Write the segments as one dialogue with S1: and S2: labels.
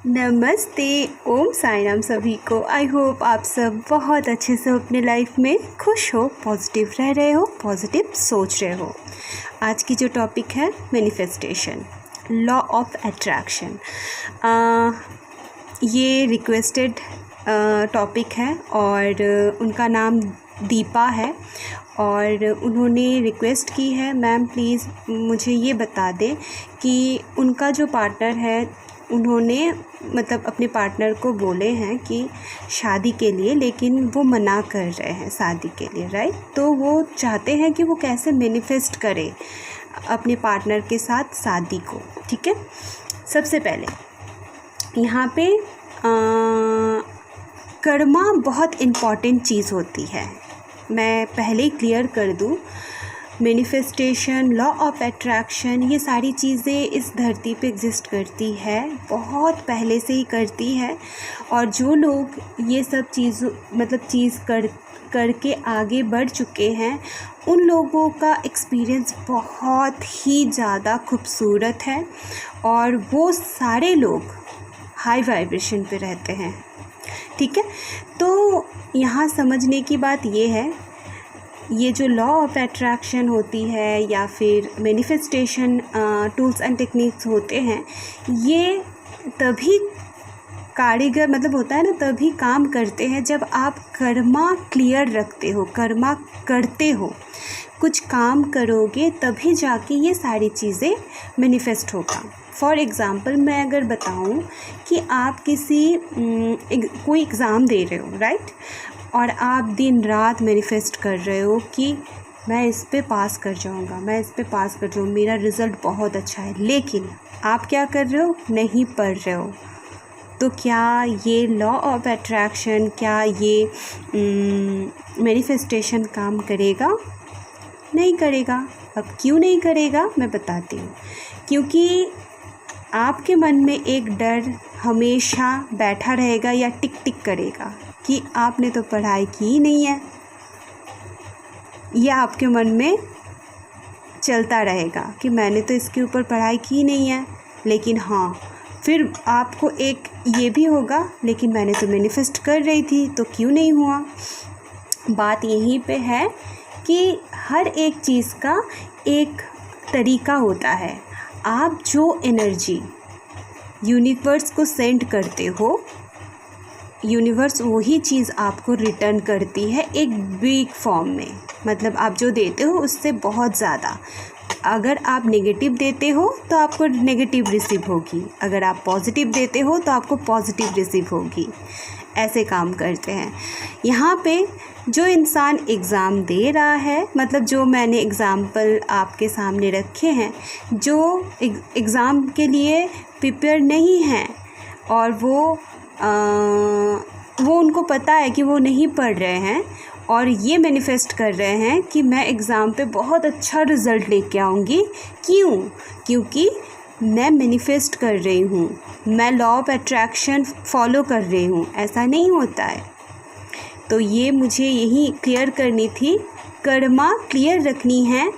S1: नमस्ते। ओम साई राम सभी को। आई होप आप सब बहुत अच्छे से अपने लाइफ में खुश हो, पॉजिटिव रह रहे हो, पॉजिटिव सोच रहे हो। आज की जो टॉपिक है मैनिफेस्टेशन, लॉ ऑफ अट्रैक्शन। ये रिक्वेस्टेड टॉपिक है और उनका नाम दीपा है और उन्होंने रिक्वेस्ट की है, मैम प्लीज़ मुझे ये बता दें कि उनका जो पार्टनर है, उन्होंने मतलब अपने पार्टनर को बोले हैं कि शादी के लिए, लेकिन वो मना कर रहे हैं शादी के लिए, राइट। तो वो चाहते हैं कि वो कैसे मैनिफेस्ट करे अपने पार्टनर के साथ शादी को। ठीक है, सबसे पहले यहाँ पे कर्मा बहुत इम्पॉर्टेंट चीज़ होती है। मैं पहले ही क्लियर कर दूँ, मैनिफेस्टेशन, लॉ ऑफ अट्रैक्शन, ये सारी चीज़ें इस धरती पे एग्जिस्ट करती है, बहुत पहले से ही करती है। और जो लोग ये सब चीज़ करके आगे बढ़ चुके हैं, उन लोगों का एक्सपीरियंस बहुत ही ज़्यादा खूबसूरत है और वो सारे लोग हाई वाइब्रेशन पे रहते हैं। ठीक है, तो यहाँ समझने की बात ये है, ये जो लॉ ऑफ अट्रैक्शन होती है या फिर मैनिफेस्टेशन टूल्स एंड टेक्निक्स होते हैं, ये तभी कारीगर होता है ना, तभी काम करते हैं जब आप कर्मा क्लियर रखते हो, कर्मा करते हो, कुछ काम करोगे तभी जाके ये सारी चीज़ें मैनिफेस्ट होगा। फॉर एग्ज़ाम्पल मैं अगर बताऊं कि आप कोई एग्ज़ाम दे रहे हो, राइट, और आप दिन रात मैनिफेस्ट कर रहे हो कि मैं इस पे पास कर जाऊंगा, मैं इस पे पास कर जाऊँ, मेरा रिज़ल्ट बहुत अच्छा है, लेकिन आप क्या कर रहे हो, नहीं पढ़ रहे हो। तो क्या ये लॉ ऑफ अट्रैक्शन, क्या ये मैनिफेस्टेशन काम करेगा? नहीं करेगा। अब क्यों नहीं करेगा मैं बताती हूँ। क्योंकि आपके मन में एक डर हमेशा बैठा रहेगा या टिक टिक करेगा कि आपने तो पढ़ाई की ही नहीं है। यह आपके मन में चलता रहेगा कि मैंने तो इसके ऊपर पढ़ाई की नहीं है, लेकिन हाँ, फिर आपको एक ये भी होगा, लेकिन मैंने तो मैनिफेस्ट कर रही थी तो क्यों नहीं हुआ। बात यहीं पे है कि हर एक चीज़ का एक तरीका होता है। आप जो एनर्जी यूनिवर्स को सेंड करते हो, यूनिवर्स वही चीज़ आपको रिटर्न करती है एक बिग फॉर्म में। मतलब आप जो देते हो उससे बहुत ज़्यादा। अगर आप नेगेटिव देते हो तो आपको नेगेटिव रिसीव होगी, अगर आप पॉजिटिव देते हो तो आपको पॉजिटिव रिसीव होगी। ऐसे काम करते हैं। यहाँ पे जो इंसान एग्ज़ाम दे रहा है, जो मैंने एग्ज़ाम्पल आपके सामने रखे हैं, जो एग्ज़ाम के लिए प्रिपेयर नहीं हैं और वो उनको पता है कि वो नहीं पढ़ रहे हैं और ये मैनिफेस्ट कर रहे हैं कि मैं एग्ज़ाम पे बहुत अच्छा रिज़ल्ट लेके आऊँगी। क्यों? क्योंकि मैं मैनिफेस्ट कर रही हूँ, मैं लॉ ऑफ अट्रैक्शन फॉलो कर रही हूँ। ऐसा नहीं होता है। तो ये मुझे यही क्लियर करनी थी, कर्मा क्लियर रखनी है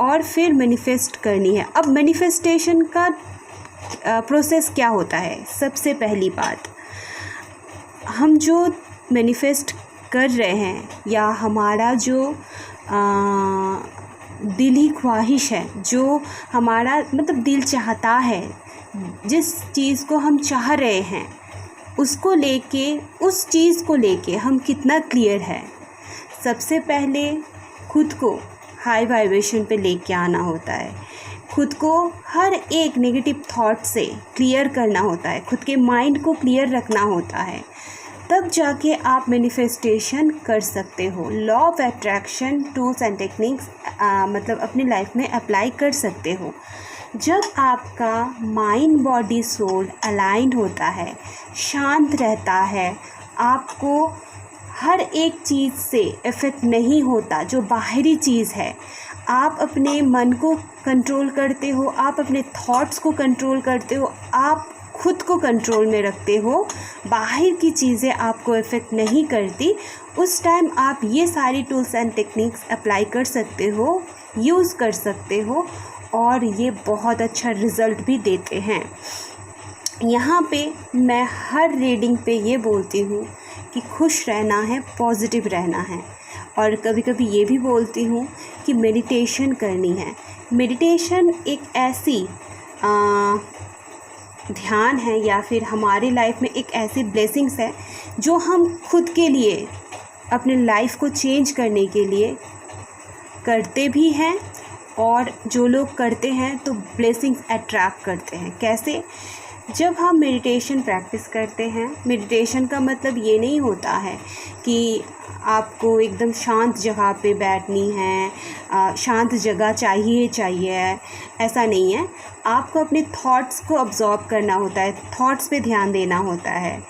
S1: और फिर मैनिफेस्ट करनी है। अब मैनिफेस्टेशन का प्रोसेस क्या होता है? सबसे पहली बात, हम जो मैनिफेस्ट कर रहे हैं या हमारा जो दिली ख्वाहिश है, जो हमारा दिल चाहता है, जिस चीज़ को हम चाह रहे हैं, उसको लेके, उस चीज़ को लेके हम कितना क्लियर है। सबसे पहले खुद को हाई वाइब्रेशन पे लेके आना होता है, खुद को हर एक नेगेटिव थॉट से क्लियर करना होता है, खुद के माइंड को क्लियर रखना होता है, तब जाके आप मैनिफेस्टेशन कर सकते हो। Law of attraction tools and techniques अपनी लाइफ में अप्लाई कर सकते हो। जब आपका माइंड, बॉडी, सोल अलाइंड होता है, शांत रहता है, आपको हर एक चीज़ से इफ़ेक्ट नहीं होता जो बाहरी चीज़ है, आप अपने मन को कंट्रोल करते हो, आप अपने थॉट्स को कंट्रोल करते हो, आप खुद को कंट्रोल में रखते हो, बाहर की चीज़ें आपको इफ़ेक्ट नहीं करती, उस टाइम आप ये सारी टूल्स एंड टेक्निक्स अप्लाई कर सकते हो, यूज़ कर सकते हो और ये बहुत अच्छा रिज़ल्ट भी देते हैं। यहाँ पे मैं हर रीडिंग पे ये बोलती हूँ कि खुश रहना है, पॉजिटिव रहना है, और कभी कभी ये भी बोलती हूँ कि मेडिटेशन करनी है। मेडिटेशन एक ऐसी ध्यान है या फिर हमारी लाइफ में एक ऐसी ब्लेसिंग्स है जो हम खुद के लिए, अपने लाइफ को चेंज करने के लिए करते भी हैं, और जो लोग करते हैं तो ब्लेसिंग्स अट्रैक्ट करते हैं। कैसे? जब हम मेडिटेशन प्रैक्टिस करते हैं, मेडिटेशन का मतलब ये नहीं होता है कि आपको एकदम शांत जगह पे बैठनी है, शांत जगह चाहिए, ऐसा नहीं है। आपको अपने थॉट्स को ऑब्जॉर्व करना होता है, थॉट्स पे ध्यान देना होता है।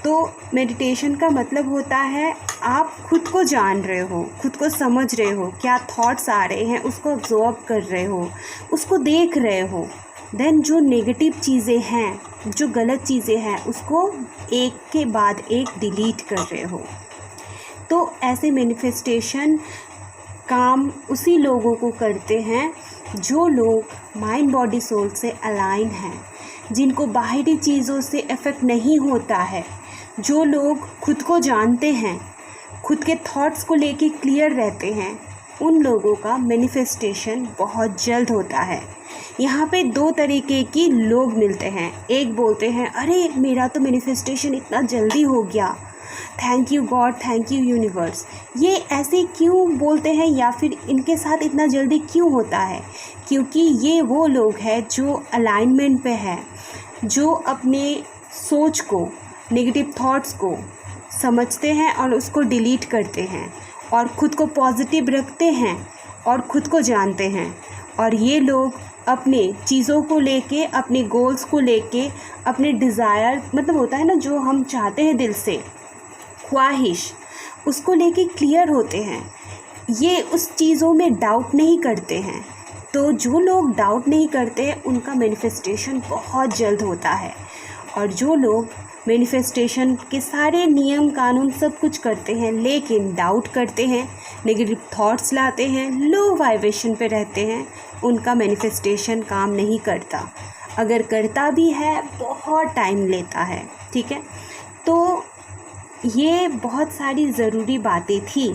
S1: तो मेडिटेशन का मतलब होता है आप खुद को जान रहे हो, खुद को समझ रहे हो, क्या थॉट्स आ रहे हैं उसको ऑब्जॉर्व कर रहे हो, उसको देख रहे हो। देन जो नेगेटिव चीज़ें हैं, जो गलत चीज़ें हैं, उसको एक के बाद एक डिलीट कर रहे हो। तो ऐसे मैनिफेस्टेशन काम उसी लोगों को करते हैं जो लोग माइंड बॉडी सोल से अलाइन हैं, जिनको बाहरी चीज़ों से इफ़ेक्ट नहीं होता है, जो लोग खुद को जानते हैं, खुद के थॉट्स को लेके क्लियर रहते हैं, उन लोगों का मैनिफेस्टेशन बहुत जल्द होता है। यहाँ पे दो तरीके की लोग मिलते हैं। एक बोलते हैं अरे मेरा तो मैनिफेस्टेशन इतना जल्दी हो गया, thank you God, thank you universe. ये ऐसे क्यों बोलते हैं या फिर इनके साथ इतना जल्दी क्यों होता है? क्योंकि ये वो लोग हैं जो अलाइनमेंट पे है, जो अपने सोच को, नेगेटिव थॉट्स को समझते हैं और उसको डिलीट करते हैं, और ख़ुद को पॉजिटिव रखते हैं और ख़ुद को जानते हैं। और ये लोग अपने चीज़ों को लेके, अपने गोल्स को लेके, अपने डिज़ायर, मतलब होता है ना जो हम चाहते हैं दिल से, ख्वाहिश, उसको लेके क्लियर होते हैं। ये उस चीज़ों में डाउट नहीं करते हैं। तो जो लोग डाउट नहीं करते हैं उनका मैनिफेस्टेशन बहुत जल्द होता है। और जो लोग मैनिफेस्टेशन के सारे नियम कानून सब कुछ करते हैं लेकिन डाउट करते हैं, नेगेटिव थॉट्स लाते हैं, लो वाइब्रेशन पे रहते हैं, उनका मैनिफेस्टेशन काम नहीं करता। अगर करता भी है बहुत टाइम लेता है। ठीक है, तो ये बहुत सारी ज़रूरी बातें थी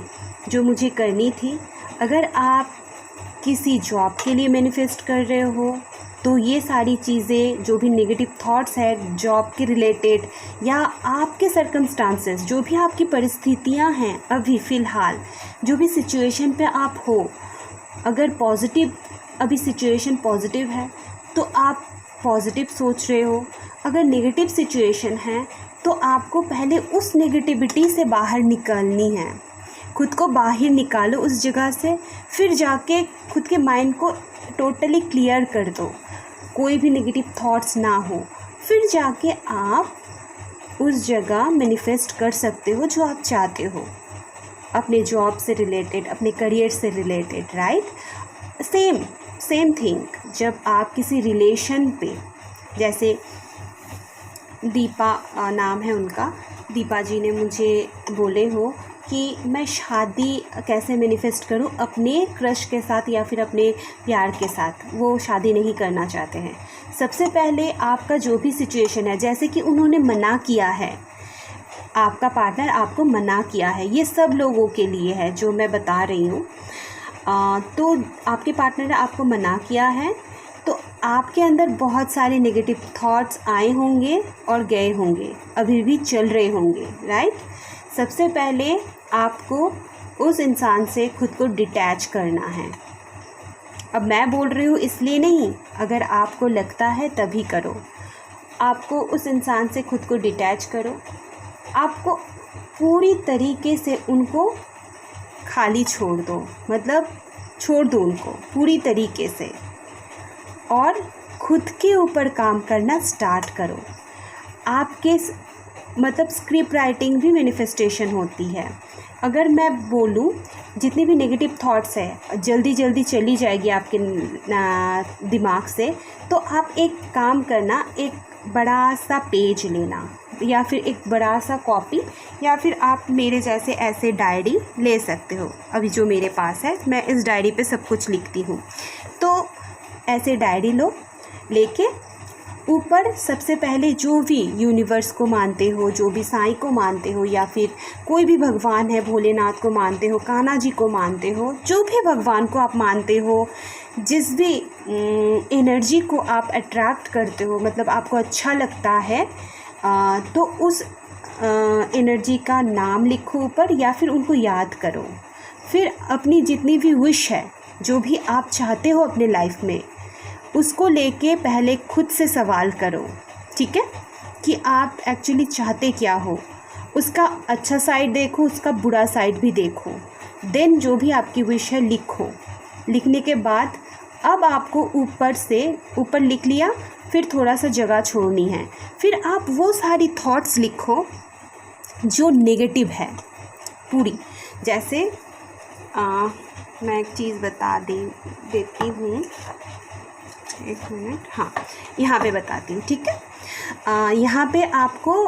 S1: जो मुझे करनी थी। अगर आप किसी जॉब के लिए मैनिफेस्ट कर रहे हो तो ये सारी चीज़ें, जो भी नेगेटिव थॉट्स है जॉब के रिलेटेड, या आपके सर्कमस्टांसेस, जो भी आपकी परिस्थितियां हैं अभी फ़िलहाल, जो भी सिचुएशन पे आप हो, अगर पॉजिटिव, अभी सिचुएशन पॉजिटिव है तो आप पॉजिटिव सोच रहे हो। अगर नेगेटिव सिचुएशन है तो आपको पहले उस नेगेटिविटी से बाहर निकलनी है। खुद को बाहर निकालो उस जगह से, फिर जाके खुद के माइंड को टोटली क्लियर कर दो, कोई भी नेगेटिव थॉट्स ना हो, फिर जाके आप उस जगह मैनिफेस्ट कर सकते हो जो आप चाहते हो, अपने जॉब से रिलेटेड, अपने करियर से रिलेटेड। राइट, सेम थिंग जब आप किसी रिलेशन पे, जैसे दीपा नाम है उनका, दीपा जी ने मुझे बोले हो कि मैं शादी कैसे मैनिफेस्ट करूं अपने क्रश के साथ या फिर अपने प्यार के साथ। वो शादी नहीं करना चाहते हैं। सबसे पहले आपका जो भी सिचुएशन है, जैसे कि उन्होंने मना किया है, आपका पार्टनर आपको मना किया है, ये सब लोगों के लिए है जो मैं बता रही हूँ। तो आपके पार्टनर ने आपको मना किया है तो आपके अंदर बहुत सारे नेगेटिव थॉट्स आए होंगे और गए होंगे, अभी भी चल रहे होंगे। राइट, सबसे पहले आपको उस इंसान से खुद को डिटैच करना है। अब मैं बोल रही हूँ इसलिए नहीं, अगर आपको लगता है तभी करो। आपको उस इंसान से खुद को डिटैच करो, आपको पूरी तरीके से उनको खाली छोड़ दो, मतलब छोड़ दो उनको पूरी तरीके से, और खुद के ऊपर काम करना स्टार्ट करो। आपके मतलब स्क्रिप्ट राइटिंग भी मैनिफेस्टेशन होती है। अगर मैं बोलूँ जितनी भी नेगेटिव थॉट्स है जल्दी जल्दी चली जाएगी आपके दिमाग से, तो आप एक काम करना, एक बड़ा सा पेज लेना या फिर एक बड़ा सा कॉपी, या फिर आप मेरे जैसे ऐसे डायरी ले सकते हो। अभी जो मेरे पास है, मैं इस डायरी पे सब कुछ लिखती हूँ। तो ऐसे डायरी लो, लेके ऊपर सबसे पहले जो भी यूनिवर्स को मानते हो, जो भी साईं को मानते हो, या फिर कोई भी भगवान है, भोलेनाथ को मानते हो, कान्हा जी को मानते हो, जो भी भगवान को आप मानते हो, जिस भी एनर्जी को आप अट्रैक्ट करते हो, मतलब आपको अच्छा लगता है, तो उस एनर्जी का नाम लिखो ऊपर, या फिर उनको याद करो। फिर अपनी जितनी भी विश है, जो भी आप चाहते हो अपने लाइफ में, उसको लेके पहले खुद से सवाल करो, ठीक है, कि आप एक्चुअली चाहते क्या हो। उसका अच्छा साइड देखो, उसका बुरा साइड भी देखो। देन जो भी आपकी विश है लिखो। लिखने के बाद अब आपको ऊपर लिख लिया, फिर थोड़ा सा जगह छोड़नी है। फिर आप वो सारी थॉट्स लिखो जो नेगेटिव है पूरी। जैसे मैं एक चीज़ बता देती हूँ, एक मिनट, हाँ यहाँ पे बताती हूँ, ठीक है। यहाँ पे आपको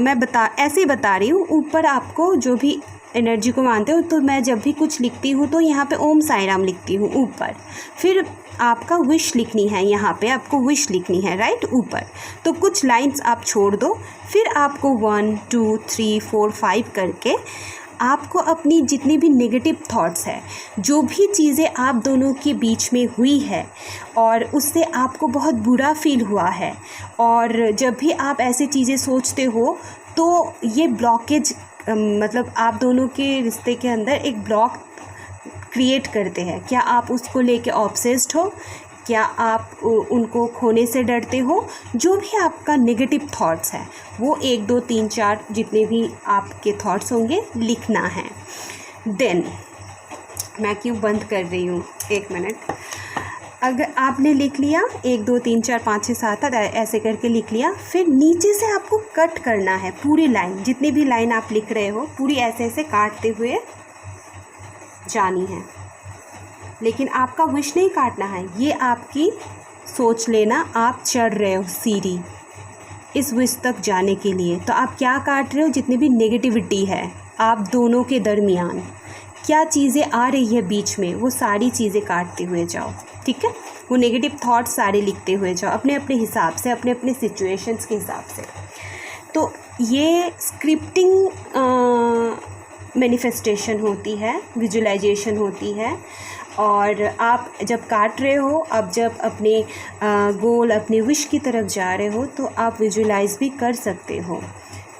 S1: मैं ऐसे ही बता रही हूँ। ऊपर आपको जो भी एनर्जी को मानते हो, तो मैं जब भी कुछ लिखती हूँ तो यहाँ पे ओम साई राम लिखती हूँ ऊपर। फिर आपका विश लिखनी है, यहाँ पे आपको विश लिखनी है, राइट, ऊपर। तो कुछ लाइंस आप छोड़ दो। फिर आपको 1 2 3 4 5 करके आपको अपनी जितनी भी नेगेटिव थॉट्स है, जो भी चीज़ें आप दोनों के बीच में हुई है और उससे आपको बहुत बुरा फील हुआ है, और जब भी आप ऐसी चीज़ें सोचते हो तो ये ब्लॉकेज, मतलब आप दोनों के रिश्ते के अंदर एक ब्लॉक क्रिएट करते हैं। क्या आप उसको लेके ऑब्सेस्ड हो? क्या आप उनको खोने से डरते हो? जो भी आपका नेगेटिव थॉट्स है वो 1 2 3 4 जितने भी आपके थॉट्स होंगे लिखना है। देन मैं क्यों बंद कर रही हूँ, 1 मिनट। अगर आपने लिख लिया 1 2 3 4 5 6 7 8 ऐसे करके लिख लिया, फिर नीचे से आपको कट करना है पूरी लाइन। जितनी भी लाइन आप लिख रहे हो पूरी ऐसे ऐसे काटते हुए जानी है, लेकिन आपका विश नहीं काटना है। ये आपकी सोच लेना, आप चढ़ रहे हो सीढ़ी इस विश तक जाने के लिए। तो आप क्या काट रहे हो? जितनी भी नेगेटिविटी है आप दोनों के दरमियान, क्या चीज़ें आ रही है बीच में, वो सारी चीज़ें काटते हुए जाओ, ठीक है। वो नेगेटिव थॉट्स सारे लिखते हुए जाओ अपने अपने हिसाब से, अपने अपने सिचुएशंस के हिसाब से। तो ये स्क्रिप्टिंग मैनिफेस्टेशन होती है, विजुअलाइजेशन होती है। और आप जब काट रहे हो, अब जब अपने गोल, अपने विश की तरफ जा रहे हो, तो आप विजुअलाइज भी कर सकते हो।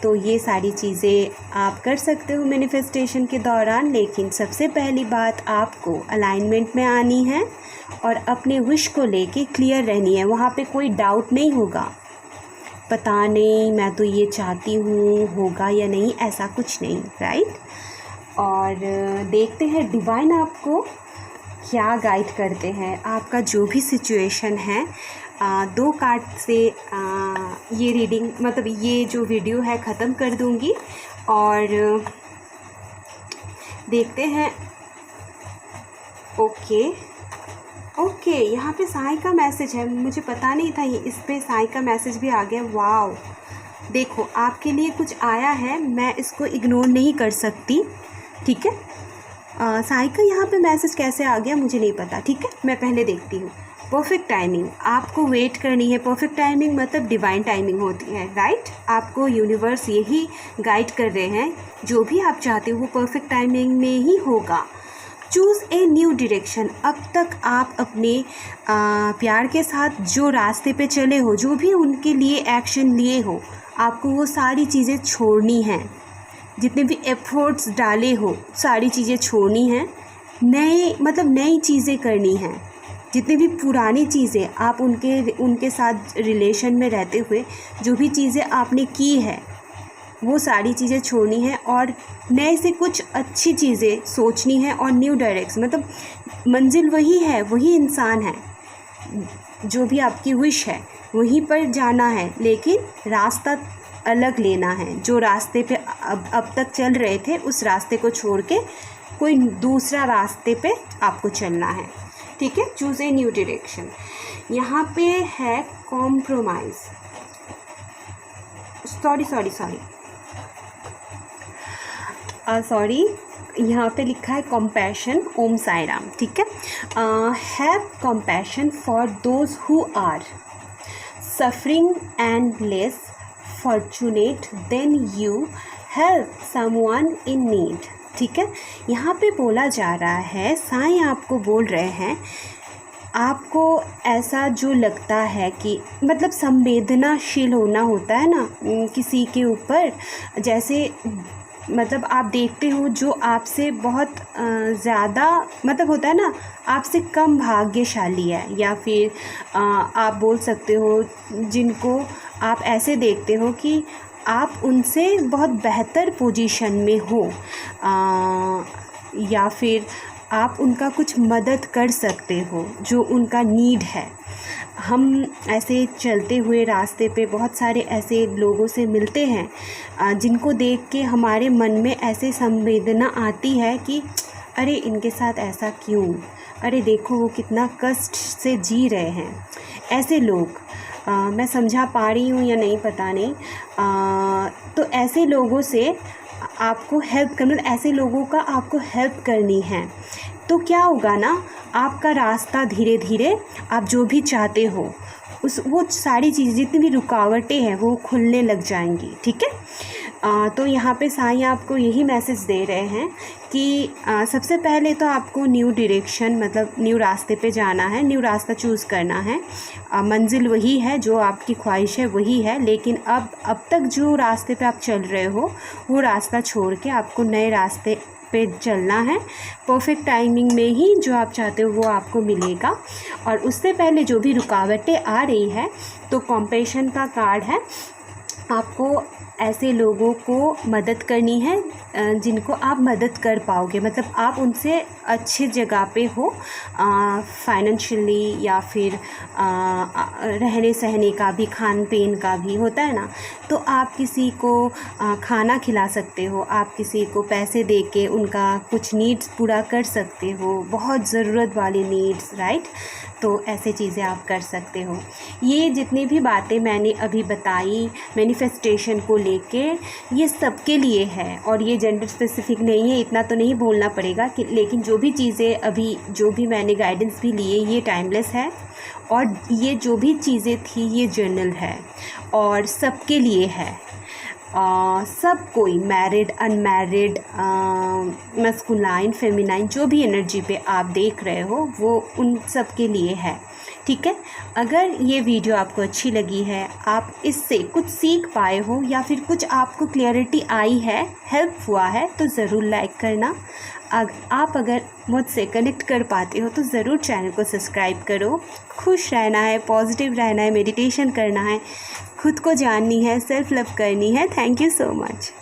S1: तो ये सारी चीज़ें आप कर सकते हो मैनिफेस्टेशन के दौरान। लेकिन सबसे पहली बात, आपको अलाइनमेंट में आनी है और अपने विश को लेके क्लियर रहनी है। वहाँ पे कोई डाउट नहीं होगा, पता नहीं मैं तो ये चाहती हूँ, होगा या नहीं, ऐसा कुछ नहीं, राइट। और देखते हैं डिवाइन आपको क्या गाइड करते हैं। आपका जो भी सिचुएशन है, 2 कार्ड से ये रीडिंग, मतलब ये जो वीडियो है ख़त्म कर दूँगी। और देखते हैं। ओके, यहाँ पे साईं का मैसेज है, मुझे पता नहीं था ये, इस पे साईं का मैसेज भी आ गया। वाव, देखो आपके लिए कुछ आया है, मैं इसको इग्नोर नहीं कर सकती, ठीक है। साईं का यहाँ पे मैसेज कैसे आ गया मुझे नहीं पता, ठीक है, मैं पहले देखती हूँ। परफेक्ट टाइमिंग, आपको वेट करनी है। परफेक्ट टाइमिंग मतलब डिवाइन टाइमिंग होती है, राइट। आपको यूनिवर्स यही गाइड कर रहे हैं, जो भी आप चाहते हो वो परफेक्ट टाइमिंग में ही होगा। Choose a new direction. अब तक आप अपने प्यार के साथ जो रास्ते पे चले हो, जो भी उनके लिए एक्शन लिए हो, आपको वो सारी चीज़ें छोड़नी हैं। जितने भी एफर्ट्स डाले हो सारी चीज़ें छोड़नी हैं। नई चीज़ें करनी हैं। जितनी भी पुरानी चीज़ें आप उनके साथ रिलेशन में रहते हुए जो भी चीज़ें आपने की है, वो सारी चीज़ें छोड़नी है और नए से कुछ अच्छी चीज़ें सोचनी है। और न्यू डायरेक्शन मतलब मंजिल वही है, वही इंसान है, जो भी आपकी विश है वहीं पर जाना है, लेकिन रास्ता अलग लेना है। जो रास्ते पे अब तक चल रहे थे, उस रास्ते को छोड़ के कोई दूसरा रास्ते पे आपको चलना है, ठीक है। Choose a new direction. यहाँ पे है कॉम्प्रोमाइज़, सॉरी, यहाँ पे लिखा है कंपैशन, ओम साई राम, ठीक है। Have compassion for those who are suffering and less fortunate than you help someone in need। ठीक है, यहाँ पे बोला जा रहा है, साईं आपको बोल रहे हैं, आपको ऐसा जो लगता है कि मतलब संवेदनाशील होना होता है ना किसी के ऊपर, जैसे मतलब आप देखते हो जो आपसे बहुत ज़्यादा मतलब होता है ना, आपसे कम भाग्यशाली है, या फिर आप बोल सकते हो जिनको आप ऐसे देखते हो कि आप उनसे बहुत बेहतर पोजीशन में हो, या फिर आप उनका कुछ मदद कर सकते हो जो उनका नीड है। हम ऐसे चलते हुए रास्ते पे बहुत सारे ऐसे लोगों से मिलते हैं जिनको देख के हमारे मन में ऐसे संवेदना आती है कि अरे इनके साथ ऐसा क्यों, अरे देखो वो कितना कष्ट से जी रहे हैं। ऐसे लोग मैं समझा पा रही हूँ या नहीं पता नहीं, तो ऐसे लोगों से आपको हेल्प करना, ऐसे लोगों का आपको हेल्प करनी है। तो क्या होगा ना, आपका रास्ता धीरे धीरे आप जो भी चाहते हो वो सारी चीज़ जितनी भी रुकावटें हैं वो खुलने लग जाएंगी। ठीक है, तो यहाँ पे साईं आपको यही मैसेज दे रहे हैं कि सबसे पहले तो आपको न्यू डायरेक्शन मतलब न्यू रास्ते पे जाना है, न्यू रास्ता चूज़ करना है। मंजिल वही है, जो आपकी ख्वाहिश है वही है, लेकिन अब तक जो रास्ते पे आप चल रहे हो वो रास्ता छोड़ के आपको नए रास्ते पे चलना है। परफेक्ट टाइमिंग में ही जो आप चाहते हो वो आपको मिलेगा। और उससे पहले जो भी रुकावटें आ रही है, तो कॉम्पैशन का कार्ड है, आपको ऐसे लोगों को मदद करनी है जिनको आप मदद कर पाओगे, मतलब आप उनसे अच्छी जगह पे हो फाइनेंशियली, या फिर रहने सहने का भी, खान पीन का भी होता है ना, तो आप किसी को खाना खिला सकते हो, आप किसी को पैसे दे के उनका कुछ नीड्स पूरा कर सकते हो, बहुत ज़रूरत वाली नीड्स, राइट। तो ऐसे चीज़ें आप कर सकते हो। ये जितनी भी बातें मैंने अभी बताई मैनिफेस्टेशन को लेके, ये सबके लिए है, और ये जेंडर स्पेसिफिक नहीं है, इतना तो नहीं बोलना पड़ेगा कि, लेकिन जो भी चीज़ें अभी जो भी मैंने गाइडेंस भी लिए ये टाइमलेस है, और ये जो भी चीज़ें थी ये जनरल है और सबके लिए है। सब कोई, मैरिड, अनमैरिड, मस्कुलाइन, फेमिनाइन, जो भी एनर्जी पे आप देख रहे हो वो उन सब के लिए है। ठीक है, अगर ये वीडियो आपको अच्छी लगी है, आप इससे कुछ सीख पाए हो, या फिर कुछ आपको क्लियरिटी आई है, हेल्प हुआ है, तो ज़रूर लाइक करना। आप अगर मुझसे कनेक्ट कर पाते हो तो ज़रूर चैनल को सब्सक्राइब करो। खुश रहना है, पॉजिटिव रहना है, मेडिटेशन करना है, खुद को जाननी है, सेल्फ लव करनी है। Thank you so much.